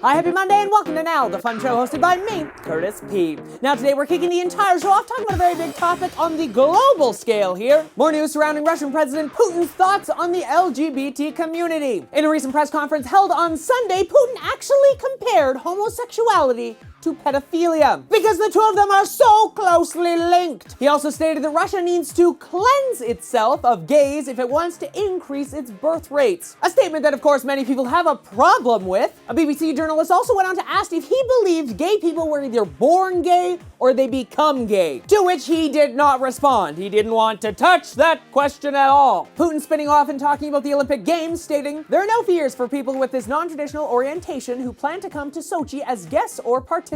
Hi, happy Monday and welcome to Now, the fun show hosted by me, Curtis P. Now today we're kicking the entire show off talking about a very big topic on the global scale here. More news surrounding Russian President Putin's thoughts on the LGBT community. In a recent press conference held on Sunday, Putin actually compared homosexuality to pedophilia, because the two of them are so closely linked. He also stated that Russia needs to cleanse itself of gays if it wants to increase its birth rates. A statement that, of course, many people have a problem with. A BBC journalist also went on to ask if he believed gay people were either born gay or they become gay, to which he did not respond. He didn't want to touch that question at all. Putin spinning off and talking about the Olympic Games, stating, "There are no fears for people with this non-traditional orientation who plan to come to Sochi as guests or participants."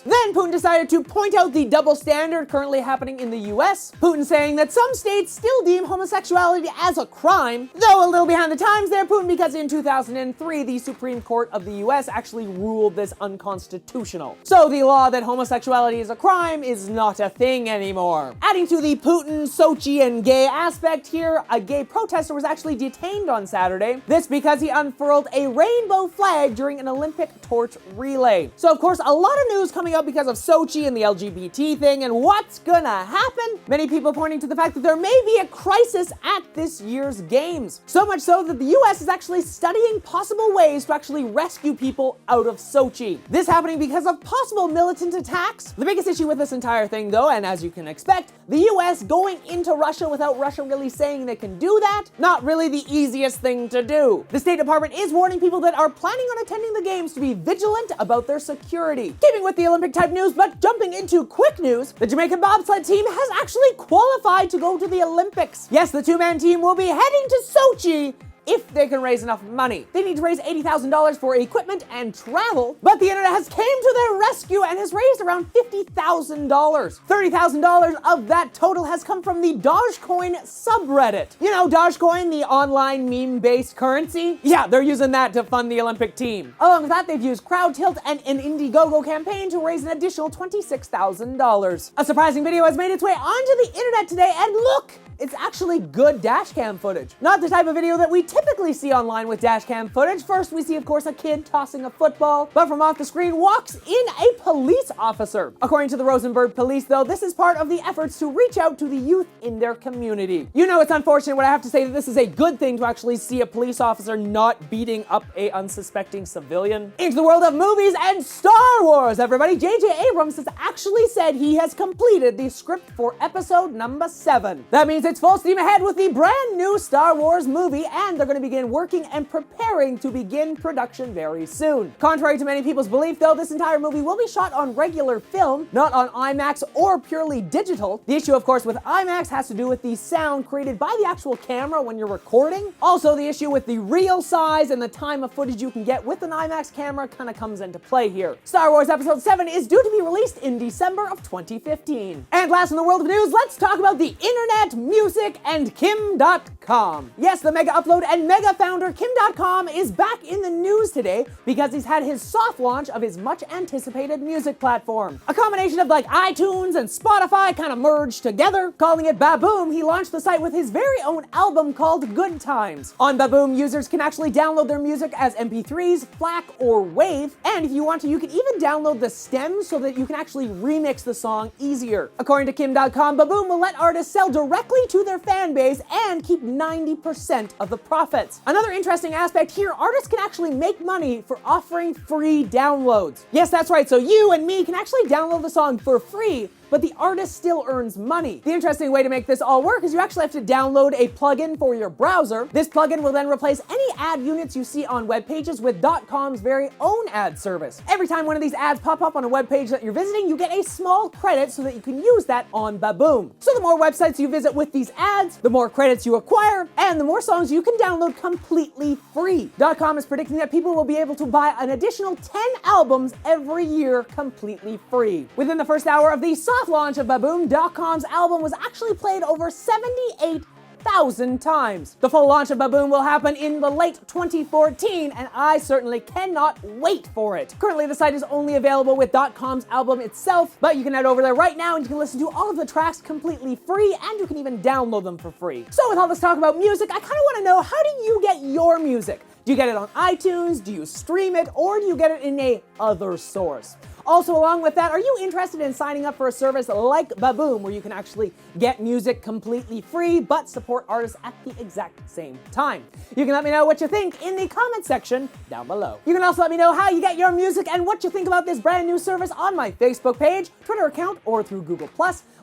Then Putin decided to point out the double standard currently happening in the US. Putin saying that some states still deem homosexuality as a crime, though a little behind the times there, Putin, because in 2003 the Supreme Court of the US actually ruled this unconstitutional. So the law that homosexuality is a crime is not a thing anymore. Adding to the Putin, Sochi, and gay aspect here, a gay protester was actually detained on Saturday. This because he unfurled a rainbow flag during an Olympic torch relay. So of course, a lot of news coming up because of Sochi and the LGBT thing and what's gonna happen. Many people pointing to the fact that there may be a crisis at this year's games. So much so that the US is actually studying possible ways to actually rescue people out of Sochi. This happening because of possible militant attacks. The biggest issue with this entire thing though, and as you can expect, the US going into Russia without Russia really saying they can do that, not really the easiest thing to do. The State Department is warning people that are planning on attending the games to be vigilant about their security. Keeping with the Olympic type news, but jumping into quick news, the Jamaican Bobsled team has actually qualified to go to the Olympics. Yes, the two-man team will be heading to Sochi if they can raise enough money. They need to raise $80,000 for equipment and travel, but the internet has came to their rescue and has raised around $50,000. $30,000 of that total has come from the Dotcom subreddit. You know, Dotcom, the online meme-based currency? Yeah, they're using that to fund the Olympic team. Along with that, they've used CrowdTilt and an Indiegogo campaign to raise an additional $26,000. A surprising video has made its way onto the internet today, and look! It's actually good dashcam footage. Not the type of video that we typically see online with dashcam footage. First, we see, of course, a kid tossing a football, but from off the screen walks in a police officer. According to the Rosenberg police, though, this is part of the efforts to reach out to the youth in their community. You know, it's unfortunate when I have to say that this is a good thing to actually see a police officer not beating up a unsuspecting civilian. Into the world of movies and Star Wars, everybody. J.J. Abrams has actually said he has completed the script for episode number 7. That means it's full steam ahead with the brand new Star Wars movie, and they're going to begin working and preparing to begin production very soon. Contrary to many people's belief, though, this entire movie will be shot on regular film, not on IMAX or purely digital. The issue, of course, with IMAX has to do with the sound created by the actual camera when you're recording. Also, the issue with the reel size and the time of footage you can get with an IMAX camera kind of comes into play here. Star Wars Episode 7 is due to be released in December of 2015. And last in the world of news, let's talk about the internet, music, and Kim.com. Yes, the mega upload and mega founder Kim.com is back in the news today because he's had his soft launch of his much anticipated music platform. A combination of like iTunes and Spotify kind of merged together. Calling it Baboom, he launched the site with his very own album called Good Times. On Baboom, users can actually download their music as MP3s, FLAC, or WAV, and if you want to, you can even download the stems so that you can actually remix the song easier. According to Kim.com, Baboom will let artists sell directly to their fan base and keep 90% of the profits. Another interesting aspect here, artists can actually make money for offering free downloads. Yes, that's right, so you and me can actually download the song for free, but the artist still earns money. The interesting way to make this all work is you actually have to download a plugin for your browser. This plugin will then replace any ad units you see on web pages with Dotcom's very own ad service. Every time one of these ads pop up on a web page that you're visiting, you get a small credit so that you can use that on Baboom. So the more websites you visit with these ads, the more credits you acquire, and the more songs you can download completely free. Dotcom is predicting that people will be able to buy an additional 10 albums every year completely free. Within the first hour of the soft launch of Baboom, Dotcom's album was actually played over 78,000 times. The full launch of Baboom will happen in the late 2014, and I certainly cannot wait for it. Currently, the site is only available with Dotcom's album itself, but you can head over there right now and you can listen to all of the tracks completely free, and you can even download them for free. So with all this talk about music, I kind of want to know, how do you get your music? Do you get it on iTunes? Do you stream it? Or do you get it in a other source? Also, along with that, are you interested in signing up for a service like Baboom, where you can actually get music completely free but support artists at the exact same time? You can let me know what you think in the comment section down below. You can also let me know how you get your music and what you think about this brand new service on my Facebook page, Twitter account, or through Google+.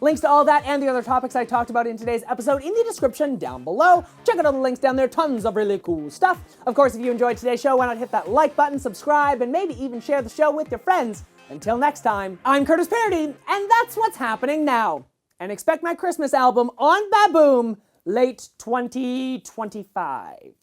Links to all that and the other topics I talked about in today's episode in the description down below. Check out all the links down there, tons of really cool stuff. Of course, if you enjoyed today's show, why not hit that like button, subscribe, and maybe even share the show with your friends. Until next time, I'm Curtis Parody, and that's what's happening now. And expect my Christmas album on Baboom late 2025.